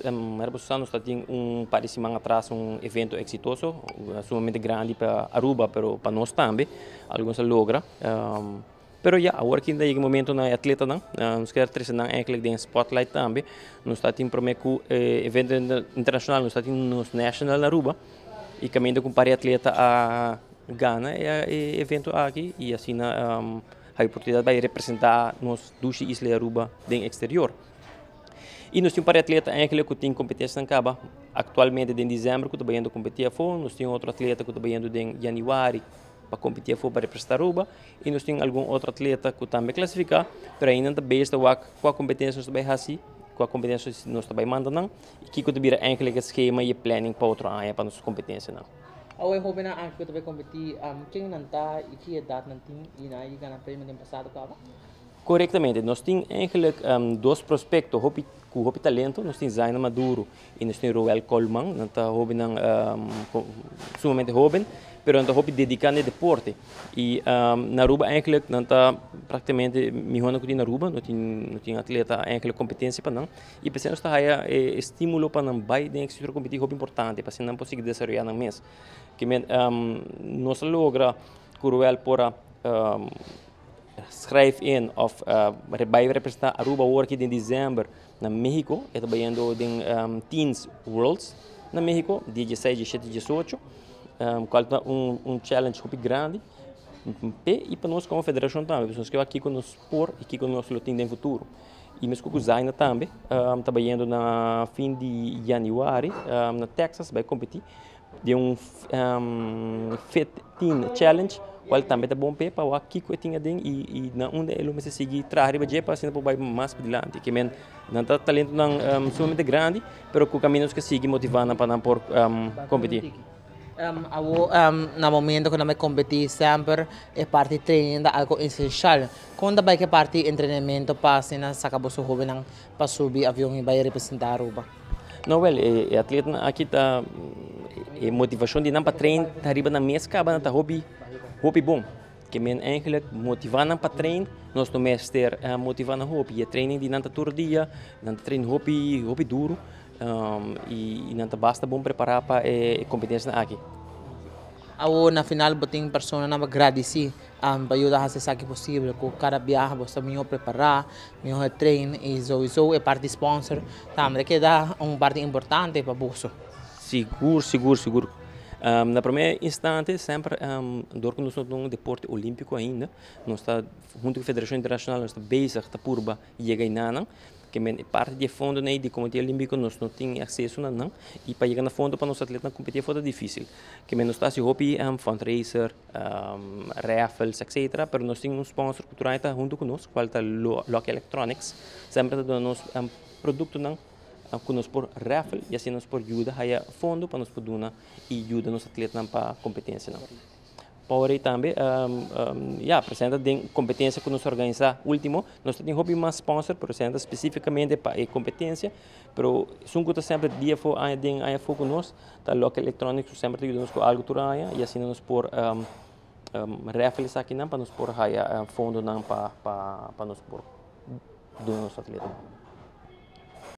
Airbus Sun está tem par de semana atrás evento exitoso, sumamente grande para Aruba, pero para nós também, alguns se logra. Pero ja, agora que ainda momento na atleta não, nós queremos trazer eigenlijk den spotlight também, nós está tem promeco evento internacional, nós está tem nos national na Aruba e caminho com para atleta a Ghana é evento aqui e assim na a oportunidade vai representar nos duas islas Aruba no exterior. E nós temos para atleta que tem competência na Caba, atualmente em dezembro que está indo competir a fora, nós temos outro atleta que está indo em janeiro para competir a fora para representar Aruba, e nós temos algum outro atleta que também classificar, mas ainda está bem qual a competência nós está assim, qual a competência nós está mandando, e que está vira que esquema e planning para outro ano para nossa competência não. Ao eu hoping na que tu vai competir, quem nanta e que idade nantin e na e ganha prêmio no passado Caba? Corretamente, nós temos dois prospectos com o talento, nós temos Zaina Maduro e nós temos Roel Colman, nós estamos sumamente jovem, mas nós estamos dedicados ao deporte. E na Aruba, nós estamos praticamente melhor que na Aruba, nós temos atleta competência para nós, e para nós temos estímulo para nós vai dentro de competir muito importante, para nós conseguir desenvolver no mês. Que nós logra com Roel por schrijf in of bij representar Aruba work in dezembro na México, está indo em Teens Worlds na México, 16, 17, 18, qual é challenge muito grande, e para nós como federação também, nós que aqui com nós por e aqui com nós lutem no futuro. E mesmo com o Zaina também, está indo na fim de janeiro, na Texas, vai competir de Fit Teen Challenge, qual também é bom para o aqui que eu tinha dentro e na onde ele me seguir traz para para assim para mais para diante que men não está talento não sumamente grande, pero com caminhos que sigue motivando para não por competir. Na momento que nós competir sempre é parte de treino algo essencial. Quando vai que parte de treinamento para assim acabou seu jovem para subir avião e vai representar Aruba. Não, atleta aqui tá motivação de não para treinar arriba na mesa acaba na hobby bom. Que men eigenlijk motivando para treinar, nós não mestre motivando hobby, training de não todo dia, não treino hobby duro e não basta bom preparar para competência aqui. Na final botem pessoa na agradecer para ajudar a fazer o que possível, com cada viagem você melhor preparar, melhor treino e isso é parte de sponsor, também que dá parte importante para bolso. Seguro. Na primeira instante, sempre, nós estamos num deporte olímpico ainda, nós estamos junto com a Federação Internacional, nós estamos bezig de purba chegar em que parte de fundo de Comitê Olímpico nós não temos acesso não e para chegar no fundo para nos atletas competir foi difícil que nós estamos hobby fundraiser raffles etc pero nós temos sponsor cultural junto conosco qual é Lock Electronics sempre dando produto não conosco por raffle e assim nós por ajuda a fundo para nos poder e ajuda nos atletas para competência não. Porém também, apresenta de competência que nós organizamos último, nós temos hobby mais sponsor, apresenta especificamente para competência, pero sunguta sempre dia for a foco nós, tá local electronics sempre ajuda nos com algo turaya e assim nós por raffles aqui não para nos por fundo não para nos por do nosso atleta.